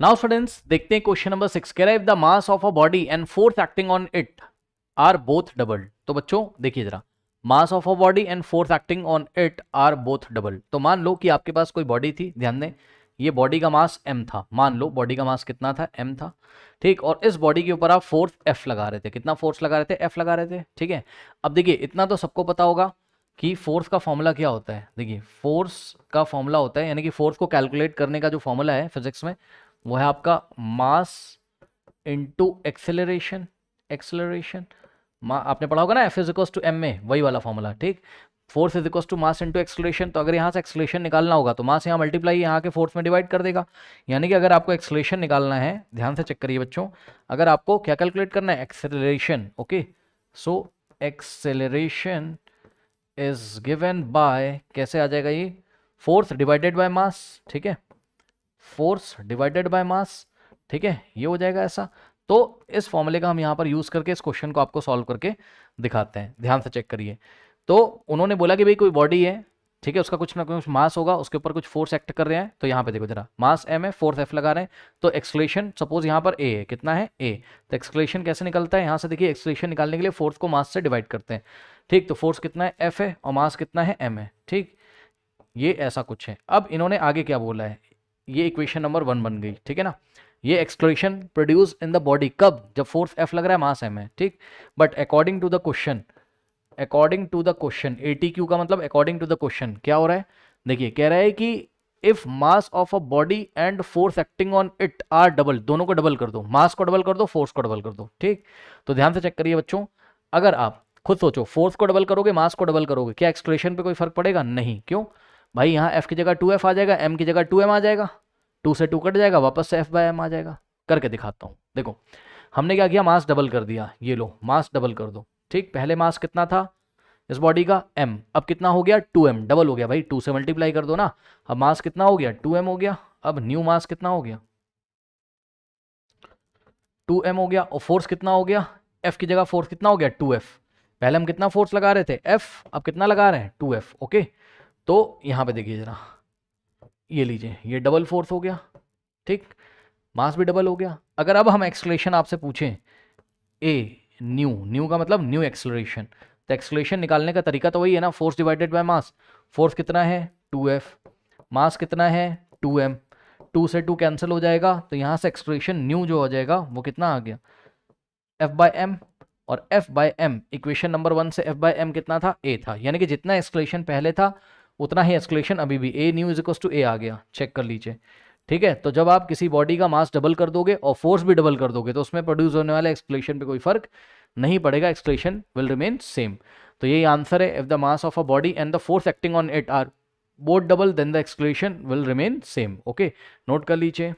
Now students देखते हैं question number 6 कह रहा है if the mass of a body and force acting on it are both double. तो बच्चों देखिए जरा, mass of a body and force acting on it are both double. तो मान लो कि आपके पास कोई बॉडी थी, ध्यान दें, ये बॉडी का मास m था। मान लो बॉडी का मास कितना था, m था, ठीक। और इस बॉडी के ऊपर आप फोर्स f लगा रहे थे। कितना फोर्स लगा रहे थे, f लगा रहे थे, ठीक है। अब देखिए इतना तो सबको पता होगा कि फोर्स का फॉर्मूला क्या होता है। देखिए फोर्स का फॉर्मूला होता है, यानी कि फोर्स को कैलकुलेट करने का जो फॉर्मूला है फिजिक्स में, वो है आपका मास इनटू एक्सेलरेशन। एक्सेलरेशन आपने पढ़ा होगा ना, F is equals to M में, वही वाला फॉर्मूला, ठीक। Force is equals to mass into acceleration. तो अगर यहाँ से एक्सेलरेशन निकालना होगा तो मास यहाँ मल्टीप्लाई यहाँ के फोर्स में डिवाइड कर देगा। यानी कि अगर आपको एक्सेलरेशन निकालना है, ध्यान से चेक करिए बच्चों, अगर आपको क्या कैलकुलेट करना है, acceleration, okay. So acceleration is given by, कैसे आ जाएगा ये, फोर्स डिवाइडेड बाय मास, ठीक है, फोर्स डिवाइडेड बाय मास, ठीक है, ये हो जाएगा ऐसा। तो इस फॉर्मूले का हम यहाँ पर यूज करके इस क्वेश्चन को आपको सॉल्व करके दिखाते हैं। ध्यान से चेक करिए। तो उन्होंने बोला कि भाई कोई बॉडी है, ठीक है, उसका कुछ ना कुछ मास होगा, उसके ऊपर कुछ फोर्स एक्ट कर रहे हैं। तो यहाँ पे देखो जरा, मास m है, फोर्स f लगा रहे हैं, तो एक्सलेशन सपोज यहाँ पर a है, कितना है a। तो एक्सलेशन कैसे निकलता है, यहाँ से देखिए एक्सलेशन निकालने के लिए फोर्स को मास से डिवाइड करते हैं, ठीक। तो फोर्स कितना है, f है, और मास कितना है, m है, ठीक। ये ऐसा कुछ है। अब इन्होंने आगे क्या बोला है, ये इक्वेशन नंबर 1 बन गई, ठीक है ना। ये escalation produce in the body कब, जब फोर्स f लग रहा है, मास m है, ठीक। But according to the question, according to the question, ATQ का मतलब अकॉर्डिंग टू द क्वेश्चन क्या हो रहा है, देखिए कह रहा है कि if mass of a body and force acting on it are double, दोनों को डबल कर दो, मास को डबल कर दो, फोर्स को डबल कर दो, ठीक। तो ध्यान से चेक करिए बच्चों, अगर आप खुद सोचो, फोर्स को डबल करोगे, मास को डबल करोगे, क्या एक्सक्लेशन पे कोई फर्क पड़ेगा, नहीं। क्यों भाई, यहाँ f की जगह 2f आ जाएगा, m की जगह 2m आ जाएगा, 2 से 2 कट जाएगा, वापस से f बाय m आ जाएगा। करके दिखाता हूँ, देखो हमने क्या किया, मास डबल कर दिया, ये लो मास डबल कर दो, ठीक। पहले मास कितना था इस बॉडी का, m, अब कितना हो गया 2m, डबल हो गया भाई, 2 से मल्टीप्लाई कर दो ना। अब मास कितना हो गया, 2m हो गया। अब न्यू मास कितना हो गया, 2m हो गया। और फोर्स कितना हो गया, f की जगह फोर्स कितना हो गया, 2f। पहले हम कितना फोर्स लगा रहे थे, f, अब कितना लगा रहे हैं, 2f, ओके। तो यहाँ पे देखिए जरा, ये लीजिए, ये डबल फोर्स हो गया, ठीक, मास भी डबल हो गया। अगर अब हम एक्सलेशन आपसे पूछें, ए न्यू, न्यू का मतलब न्यू एक्सलरेशन, तो एक्सलेशन निकालने का तरीका तो वही है ना, force divided by mass. Force कितना है 2f, मास कितना है 2m, 2 से 2 कैंसिल हो जाएगा, तो यहाँ से एक्सलेशन न्यू जो हो जाएगा वो कितना आ गया, f बाय m। और f by m, equation number 1 से f बाय m कितना था, a था। यानी कि जितना एक्सलेशन पहले था उतना ही एक्सलेशन अभी भी, a new is equal to a आ गया, चेक कर लीजिए, ठीक है। तो जब आप किसी बॉडी का मास डबल कर दोगे और फोर्स भी डबल कर दोगे तो उसमें प्रोड्यूस होने वाले एक्सक्लेशन पे कोई फर्क नहीं पड़ेगा, एक्सक्लेशन विल रिमेन सेम। तो यही आंसर है, if the mass of a body and the force acting on it are both double then the acceleration will remain same, okay, note कर लीजिए।